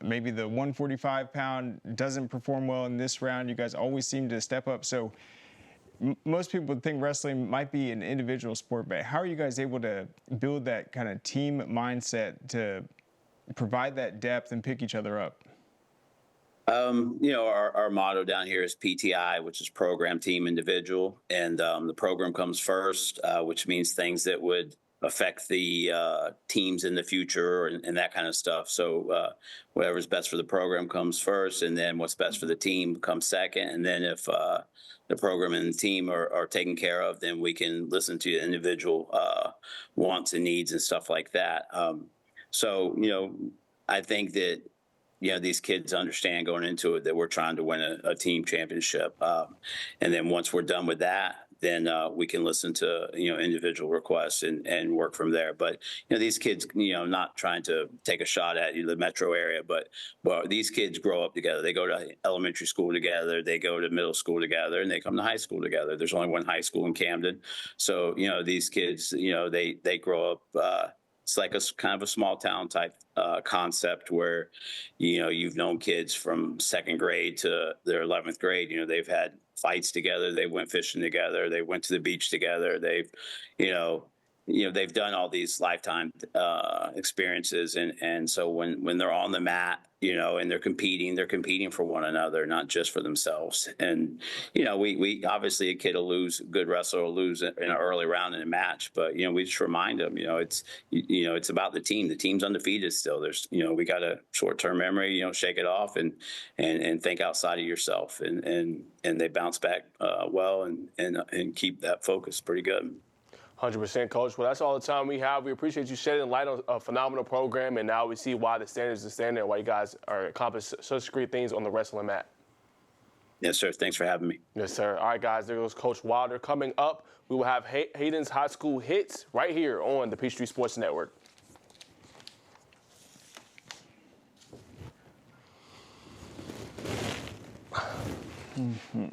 maybe the 145-pound doesn't perform well in this round. You guys always seem to step up. So most people would think wrestling might be an individual sport, but how are you guys able to build that kind of team mindset to provide that depth and pick each other up?
Our motto down here is PTI, which is program, team, individual. And the program comes first, which means things that would affect the teams in the future and that kind of stuff. So whatever's best for the program comes first, and then what's best for the team comes second. And then if the program and the team are taken care of, then we can listen to the individual wants and needs and stuff like that. So, I think that, these kids understand going into it that we're trying to win a team championship. And then once we're done with that, then we can listen to, individual requests and work from there. But, these kids, not trying to take a shot at the metro area, but these kids grow up together. They go to elementary school together, they go to middle school together, and they come to high school together. There's only one high school in Camden. So, these kids, they grow up it's like a kind of a small town type concept where, you've known kids from 2nd grade to their 11th grade. They've had fights together. They went fishing together. They went to the beach together. They've, they've done all these lifetime experiences. And so when they're on the mat, and they're competing for one another, not just for themselves. And, we obviously a kid will lose, a good wrestler will lose in an early round in a match, but, we just remind them, it's about the team. The team's undefeated still. There's, we got a short-term memory, shake it off and think outside of yourself. And they bounce back well and keep that focus pretty good.
100%, Coach. Well, that's all the time we have. We appreciate you shedding light on a phenomenal program, and now we see why the standards are standard and why you guys are accomplishing such great things on the wrestling mat.
Yes, sir. Thanks for having me.
Yes, sir. All right, guys, there goes Coach Wilder. Coming up, we will have Hayden's high school hits right here on the Peachtree Sports Network.
Mm-hmm.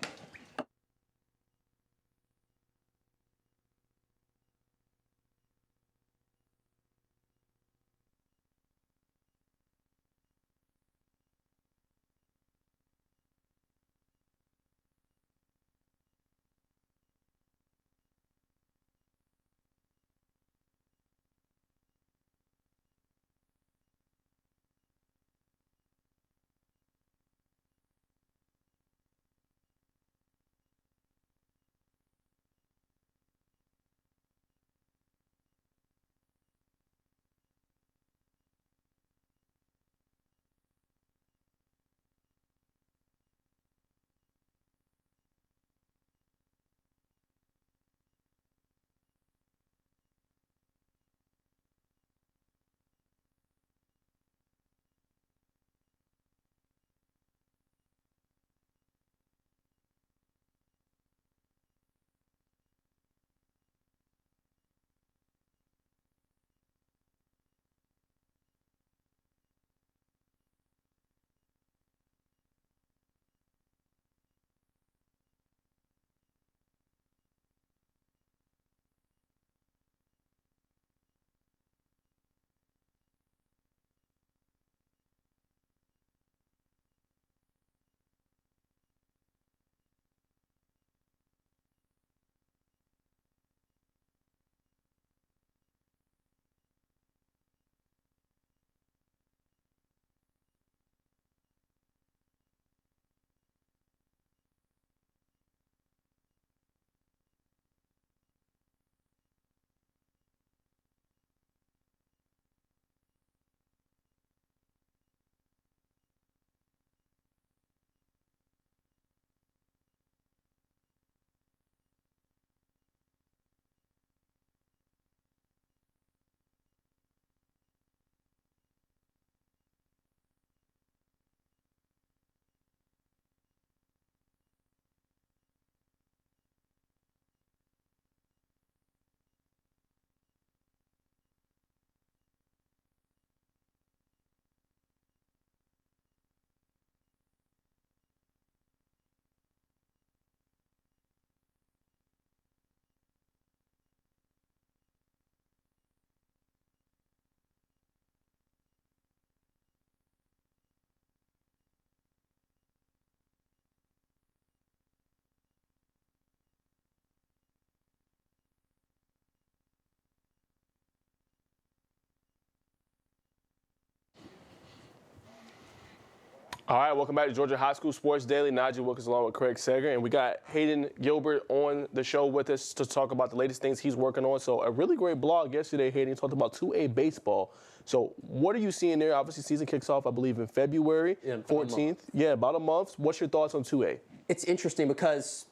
All right, welcome back to Georgia High School Sports Daily. Najee Wilkins along with Craig Sager. And we got Hayden Gilbert on the show with us to talk about the latest things he's working on. So a really great blog yesterday, Hayden, talked about 2A baseball. So what are you seeing there? Obviously, season kicks off, I believe, in February 14th. Yeah, about a month. What's your thoughts on 2A?
It's interesting because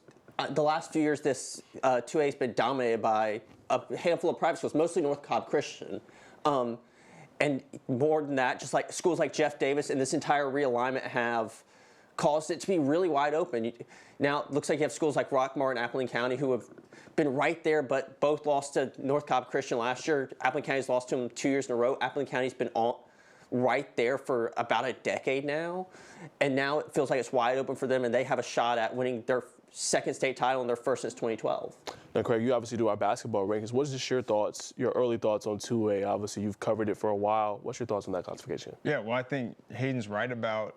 the last few years, this 2A has been dominated by a handful of private schools, mostly North Cobb Christian. And more than that, just like schools like Jeff Davis and this entire realignment have caused it to be really wide open. Now it looks like you have schools like Rockmart and Appleton County who have been right there, but both lost to North Cobb Christian last year. Appleton County's lost to them 2 years in a row. Appleton County's been right there for about a decade now. And now it feels like it's wide open for them, and they have a shot at winning their second state title and their first since 2012.
Now, Craig, you obviously do our basketball rankings. What is just your thoughts, your early thoughts on 2A? Obviously, you've covered it for a while. What's your thoughts on that classification?
Yeah, well, I think Hayden's right about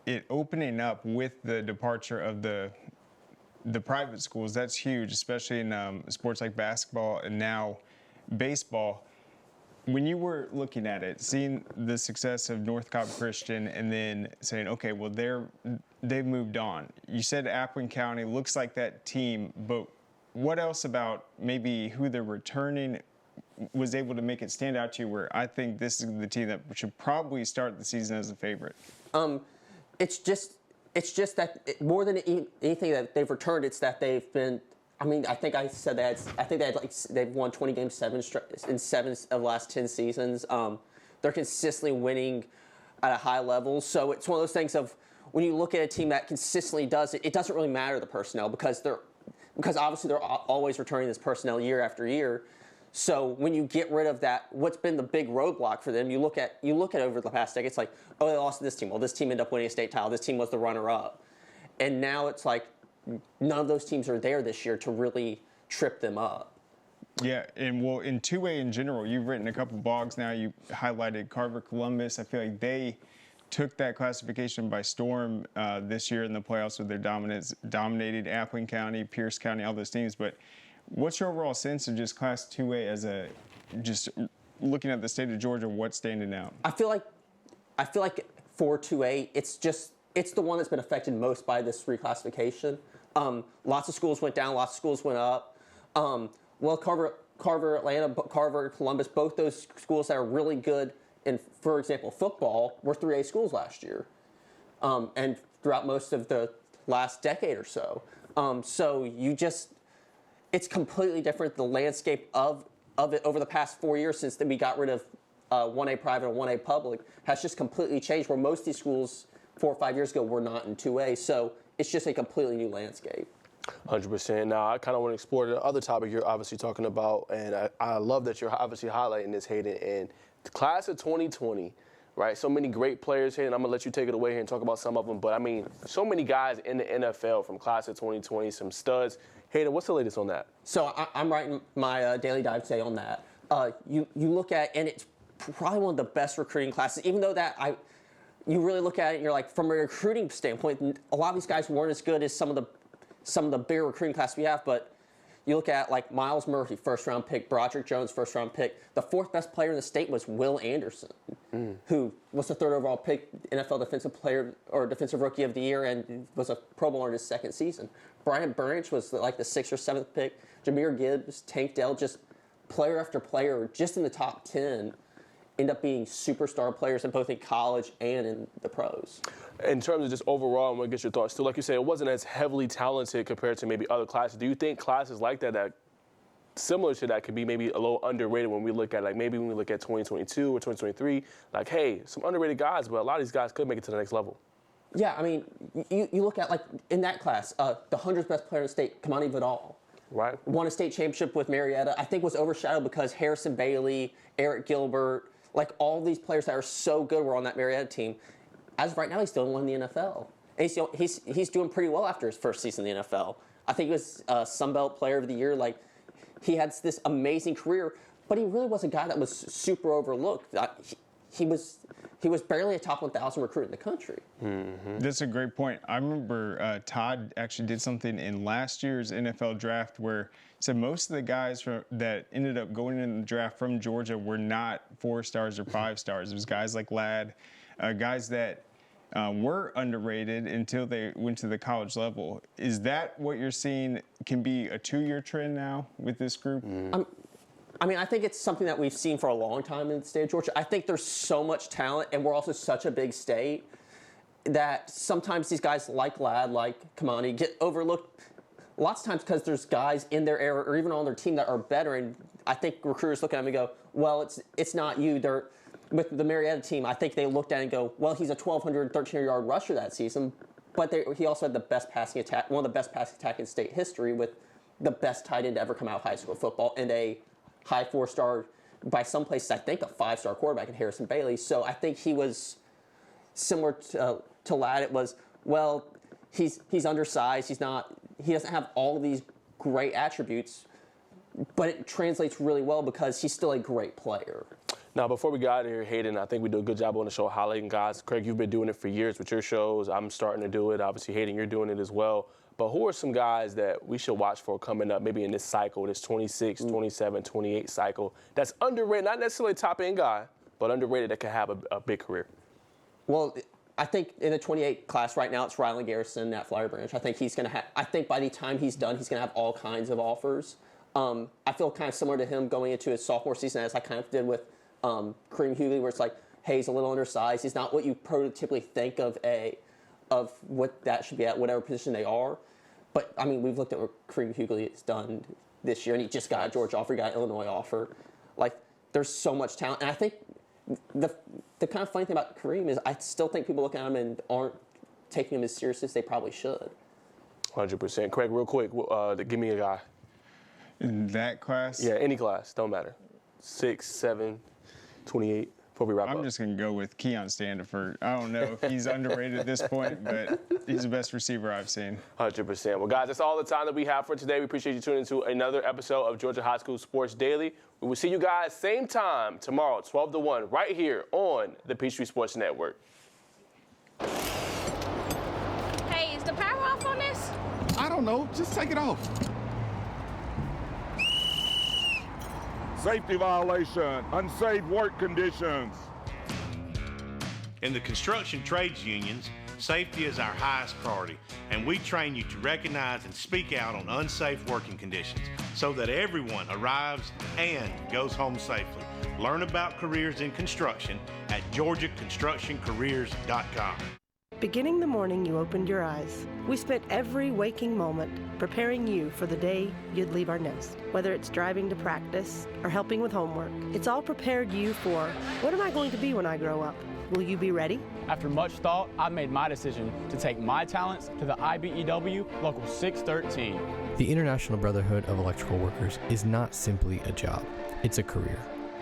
it opening up with the departure of the private schools. That's huge, especially in sports like basketball and now baseball. When you were looking at it, seeing the success of North Cobb Christian and then saying, okay, well, they've moved on. You said Appling County looks like that team, but what else about maybe who they're returning was able to make it stand out to you where I think this is the team that should probably start the season as a favorite?
It's just that more than anything that they've returned, it's that they've been. I mean, I think I said that. They've won 20 games in 7 of the last 10 seasons. They're consistently winning at a high level. So it's one of those things of when you look at a team that consistently does it, it doesn't really matter the personnel because obviously they're always returning this personnel year after year. So when you get rid of that, what's been the big roadblock for them? You look at over the past decade, it's like, oh, they lost to this team. Well, this team ended up winning a state title. This team was the runner-up, and now it's like none of those teams are there this year to really trip them up.
Yeah, and well, in 2A in general, you've written a couple blogs now. You highlighted Carver Columbus. I feel like they took that classification by storm this year in the playoffs with their dominance, dominated Appling County, Pierce County, all those teams. But what's your overall sense of just Class 2A as just looking at the state of Georgia, what's standing out?
I feel like for 2A, it's the one that's been affected most by this reclassification. Lots of schools went down, lots of schools went up. Carver, Atlanta, Carver, Columbus, both those schools that are really good in, for example, football, were 3A schools last year, and throughout most of the last decade or so. It's completely different. The landscape of it over the past 4 years since we got rid of 1A private and 1A public has just completely changed, where most of these schools 4 or 5 years ago were not in 2A. So it's just a completely new landscape.
100%. Now, I kind of want to explore the other topic you're obviously talking about, and I love that you're obviously highlighting this, Hayden. And the class of 2020, right? So many great players here, and I'm going to let you take it away here and talk about some of them. But, I mean, so many guys in the NFL from class of 2020, some studs. Hayden, what's the latest on that?
So I'm writing my daily dive today on that. You look at, and it's probably one of the best recruiting classes, even though you really look at it and you're like, from a recruiting standpoint, a lot of these guys weren't as good as some of the bigger recruiting classes we have, but you look at like Miles Murphy, first-round pick, Broderick Jones, first-round pick. The fourth best player in the state was Will Anderson, who was the third overall pick, NFL Defensive Player or Defensive Rookie of the Year, and was a Pro Bowler in his second season. Brian Burnage was like the 6th or 7th pick. Jameer Gibbs, Tank Dell, just player after player, just in the top 10, end up being superstar players in both in college and in the pros.
In terms of just overall, I'm going to get your thoughts too. Like you said, it wasn't as heavily talented compared to maybe other classes. Do you think classes like that similar to that could be maybe a little underrated when we look at, like, maybe when we look at 2022 or 2023, like, hey, some underrated guys, but a lot of these guys could make it to the next level?
Yeah, I mean, you look at, like, in that class, the 100th best player in the state, Kamani Vidal.
Right.
Won a state championship with Marietta. I think was overshadowed because Harrison Bailey, Eric Gilbert, like all these players that are so good were on that Marietta team. As of right now, he's still in the NFL. And he's doing pretty well after his first season in the NFL. I think he was Sunbelt Player of the Year. Like, he had this amazing career, but he really was a guy that was super overlooked. He was barely a top 1,000 recruit in the country.
Mm-hmm. That's a great point. I remember Todd actually did something in last year's NFL draft where he said most of the guys that ended up going in the draft from Georgia were not 4 stars or 5 stars. It was guys like Ladd, guys that were underrated until they went to the college level. Is that what you're seeing can be a 2-year trend now with this group?
I mean, I think it's something that we've seen for a long time in the state of Georgia. I think there's so much talent, and we're also such a big state that sometimes these guys like Ladd, like Kamani, get overlooked lots of times because there's guys in their area or even on their team that are better, and I think recruiters look at them and go, well, it's not you. With the Marietta team, I think they looked at it and go, well, he's a 1,200, 1,300-yard rusher that season, but he also had the best passing attack, one of the best passing attack in state history with the best tight end to ever come out of high school football and a high 4-star, by some places, I think a 5-star quarterback in Harrison Bailey. So I think he was similar to Ladd. It was, well, he's undersized. he doesn't have all these great attributes, but it translates really well because he's still a great player.
Now, before we get out of here, Hayden, I think we do a good job on the show highlighting guys. Craig, you've been doing it for years with your shows. I'm starting to do it. Obviously, Hayden, you're doing it as well. But who are some guys that we should watch for coming up, maybe in this cycle, this 26, 27, 28 cycle, that's underrated, not necessarily a top-end guy, but underrated that could have a big career?
Well, I think in the 28 class right now, it's Rylan Garrison at Flower Branch. I think he's going to have, I think by the time he's done, he's going to have all kinds of offers. I feel kind of similar to him going into his sophomore season as I kind of did with Kareem Hughley, where it's like, hey, he's a little undersized. He's not what you prototypically think of what that should be at whatever position they are. But, I mean, we've looked at what Kareem Hughley has done this year, and he just got a Georgia offer, he got an Illinois offer. Like, there's so much talent. And I think the kind of funny thing about Kareem is I still think people look at him and aren't taking him as serious as they probably should.
100%. Craig, real quick, give me a guy.
In that class?
Yeah, any class, don't matter. 6, 7, 28. Before we wrap up.
I'm just going to go with Keon Standiford. I don't know if he's underrated at this point, but he's the best receiver I've seen.
100%. Well, guys, that's all the time that we have for today. We appreciate you tuning into another episode of Georgia High School Sports Daily. We will see you guys same time tomorrow, 12 to 1, right here on the Peachtree Sports Network.
Hey, is the power off on this?
I don't know. Just take it off. Safety violation, unsafe work conditions.
In the construction trades unions, safety is our highest priority, and we train you to recognize and speak out on unsafe working conditions so that everyone arrives and goes home safely. Learn about careers in construction at georgiaconstructioncareers.com.
Beginning the morning you opened your eyes, we spent every waking moment preparing you for the day you'd leave our nest. Whether it's driving to practice or helping with homework, it's all prepared you for, what am I going to be when I grow up? Will you be ready?
After much thought, I made my decision to take my talents to the IBEW Local 613.
The International Brotherhood of Electrical Workers is not simply a job, it's a career.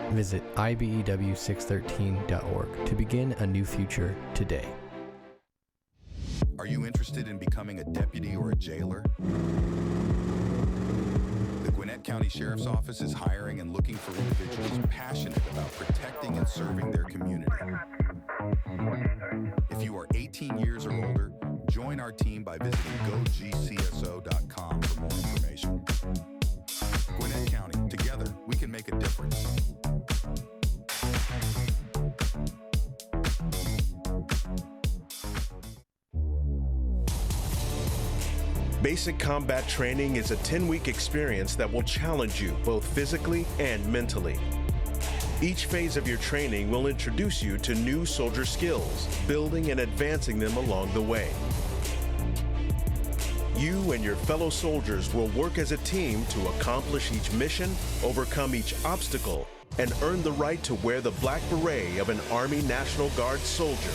Visit IBEW613.org to begin a new future today.
Are you interested in becoming a deputy or a jailer? The Gwinnett County Sheriff's Office is hiring and looking for individuals passionate about protecting and serving their community. If you are 18 years or older, join our team by visiting gogcso.com for more information. Gwinnett County, together we can make a difference.
Basic combat training is a 10-week experience that will challenge you both physically and mentally. Each phase of your training will introduce you to new soldier skills, building and advancing them along the way. You and your fellow soldiers will work as a team to accomplish each mission, overcome each obstacle, and earn the right to wear the black beret of an Army National Guard soldier.